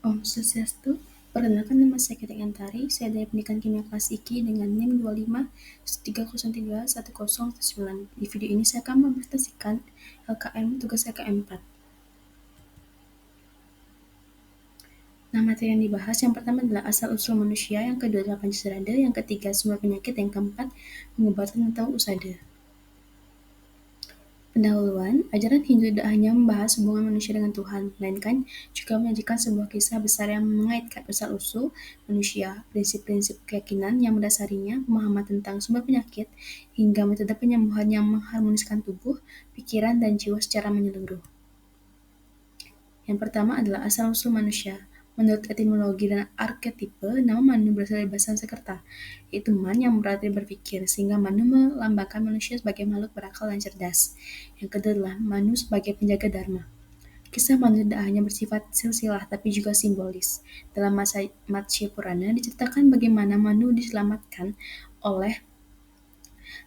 Om Swastiastu, perkenalkan nama saya Keting Antari, saya dari Pendidikan Kimia Kelas IKI dengan NIM 25303109. Di video ini saya akan mempresentasikan LKM tugas LKM 4. Nah, materi yang dibahas yang pertama adalah asal-usul manusia, yang kedua adalah Pancasilada, yang ketiga sumber penyakit, yang keempat pengobatan atau usada. Pendahuluan, ajaran Hindu tidak hanya membahas hubungan manusia dengan Tuhan, melainkan juga menyajikan sebuah kisah besar yang mengaitkan asal-usul manusia, prinsip-prinsip keyakinan yang mendasarinya, pemahaman tentang sumber penyakit, hingga metode penyembuhan yang mengharmoniskan tubuh, pikiran, dan jiwa secara menyeluruh. Yang pertama adalah asal-usul manusia. Menurut etimologi dan arketipe, nama Manu berasal dari bahasa Sanskerta, yaitu man yang berarti berpikir, sehingga Manu melambangkan manusia sebagai makhluk berakal dan cerdas. Yang kedua adalah Manu sebagai penjaga dharma. Kisah Manu tidak hanya bersifat silsilah, tapi juga simbolis. Dalam Matsya Purana diceritakan bagaimana Manu diselamatkan oleh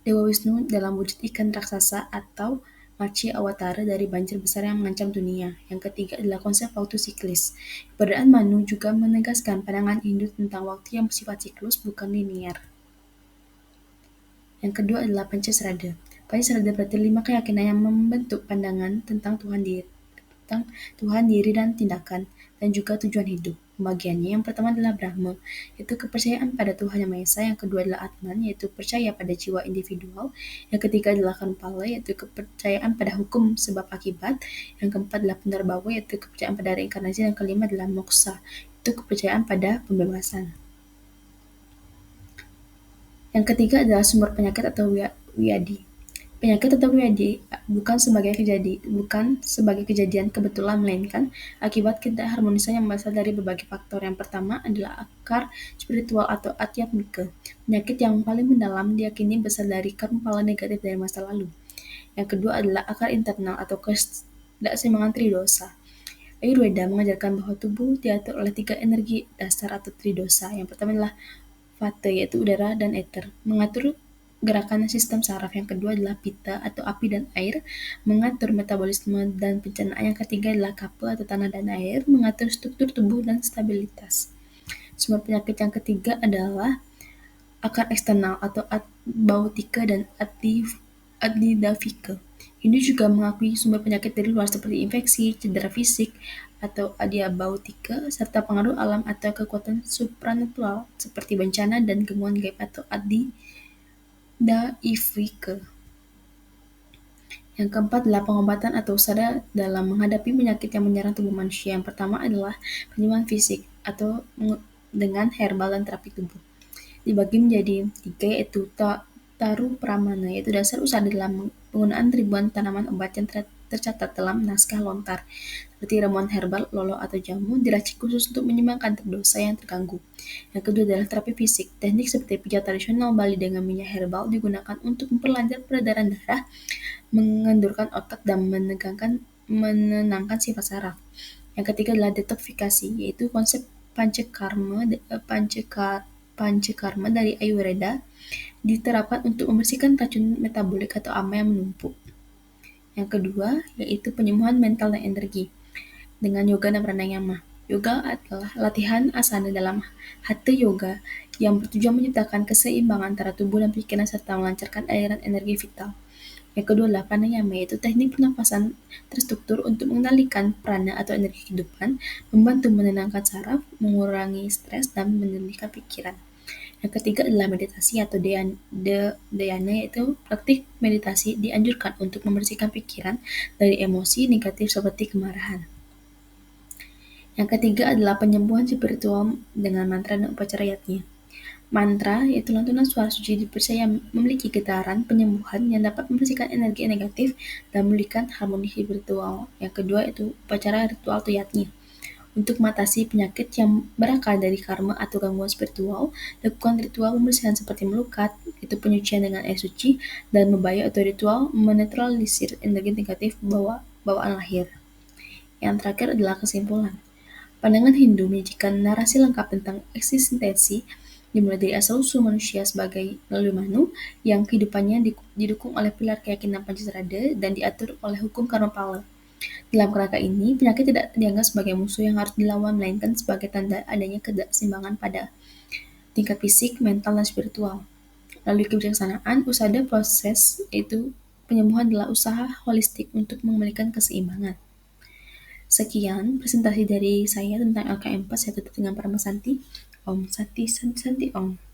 Dewa Wisnu dalam wujud ikan raksasa atau Matsya Awatara dari banjir besar yang mengancam dunia. Yang ketiga adalah konsep waktu siklis. Keberadaan Manu juga menegaskan pandangan Hindu tentang waktu yang bersifat siklus, bukan linear. Yang kedua adalah Pancasrada. Pancasrada berarti 5 keyakinan yang membentuk pandangan tentang Tuhan, diri, dan tindakan, dan juga tujuan hidup. Pembagiannya, yang pertama adalah Brahma, yaitu kepercayaan pada Tuhan Yang Maha Esa. Yang kedua adalah Atman, yaitu percaya pada jiwa individual. Yang ketiga adalah Kanpala, yaitu kepercayaan pada hukum sebab akibat. Yang keempat adalah Punarbawa, yaitu kepercayaan pada reinkarnasi. Dan kelima adalah Moksha, yaitu kepercayaan pada pembebasan. Yang ketiga adalah sumber penyakit atau wiyadi. Penyakit atau wiyadi bukan sebagai kejadian kebetulan, melainkan akibat ketidakharmonisan yang berasal dari berbagai faktor. Yang pertama adalah akar spiritual atau atyatmika. Penyakit yang paling mendalam diyakini berasal dari karma negatif dari masa lalu. Yang kedua adalah akar internal atau ketidakseimbangan tridosa. Ayurveda mengajarkan bahwa tubuh diatur oleh 3 energi dasar atau tridosa. Yang pertama adalah Vata, yaitu udara dan ether, mengatur gerakan sistem saraf. Yang kedua adalah Pitta atau api dan air, mengatur metabolisme dan pencernaan. Yang ketiga adalah Kapha atau tanah dan air, mengatur struktur tubuh dan stabilitas. Sumber penyakit yang ketiga adalah akar eksternal atau bautika dan adidavika. Hindu juga mengakui sumber penyakit dari luar seperti infeksi, cedera fisik, atau adiabautika, serta pengaruh alam atau kekuatan supranatural seperti bencana dan gangguan gaib atau adidaivika. Yang keempat adalah pengobatan atau usada dalam menghadapi penyakit yang menyerang tubuh manusia. Yang pertama adalah penyembuhan fisik atau dengan herbal dan terapi tubuh. Dibagi menjadi 3, yaitu taru pramana, yaitu dasar usada dalam penggunaan ribuan tanaman obat yang tercatat dalam naskah lontar, seperti ramuan herbal, lolo, atau jamu, diracik khusus untuk menyeimbangkan dosa yang terganggu. Yang kedua adalah terapi fisik. Teknik seperti pijat tradisional Bali dengan minyak herbal digunakan untuk memperlancar peredaran darah, mengendurkan otak, dan menenangkan sifat saraf. Yang ketiga adalah detoksifikasi, yaitu konsep pancakarma dari Ayurveda diterapkan untuk membersihkan racun metabolik atau ama yang menumpuk. Yang kedua yaitu penyembuhan mental dan energi dengan yoga dan pranayama. Yoga adalah latihan asana dalam hatha yoga yang bertujuan menciptakan keseimbangan antara tubuh dan pikiran serta melancarkan aliran energi vital. Yang kedua adalah pranayama, yaitu teknik pernapasan terstruktur untuk mengendalikan prana atau energi kehidupan, membantu menenangkan saraf, mengurangi stres, dan menjernihkan pikiran. Yang ketiga adalah meditasi atau dhyana, yaitu praktik meditasi dianjurkan untuk membersihkan pikiran dari emosi negatif seperti kemarahan. Yang ketiga adalah penyembuhan spiritual dengan mantra dan upacara yatnya. Mantra, yaitu lantunan suara suci, dipercaya memiliki getaran penyembuhan yang dapat membersihkan energi negatif dan memulihkan harmoni spiritual. Yang kedua yaitu upacara ritual atau yatnya. Untuk mengatasi penyakit yang berakar dari karma atau gangguan spiritual, lakukan ritual pembersihan seperti melukat, itu penyucian dengan air suci, dan membaya atau ritual menetralisir energi negatif bawaan lahir. Yang terakhir adalah kesimpulan. Pandangan Hindu menyajikan narasi lengkap tentang eksistensi, dimulai dari asal-usul manusia sebagai melalui Manu, yang kehidupannya didukung oleh pilar keyakinan Pancasrada dan diatur oleh hukum karma pala. Dalam kerangka ini, penyakit tidak dianggap sebagai musuh yang harus dilawan, melainkan sebagai tanda adanya ketidakseimbangan pada tingkat fisik, mental, dan spiritual. Melalui kebijaksanaan, usada proses itu penyembuhan adalah usaha holistik untuk memulihkan keseimbangan. Sekian presentasi dari saya tentang LKM4. Saya tutup dengan Paramasanti. Om Santi Santi Santi Om.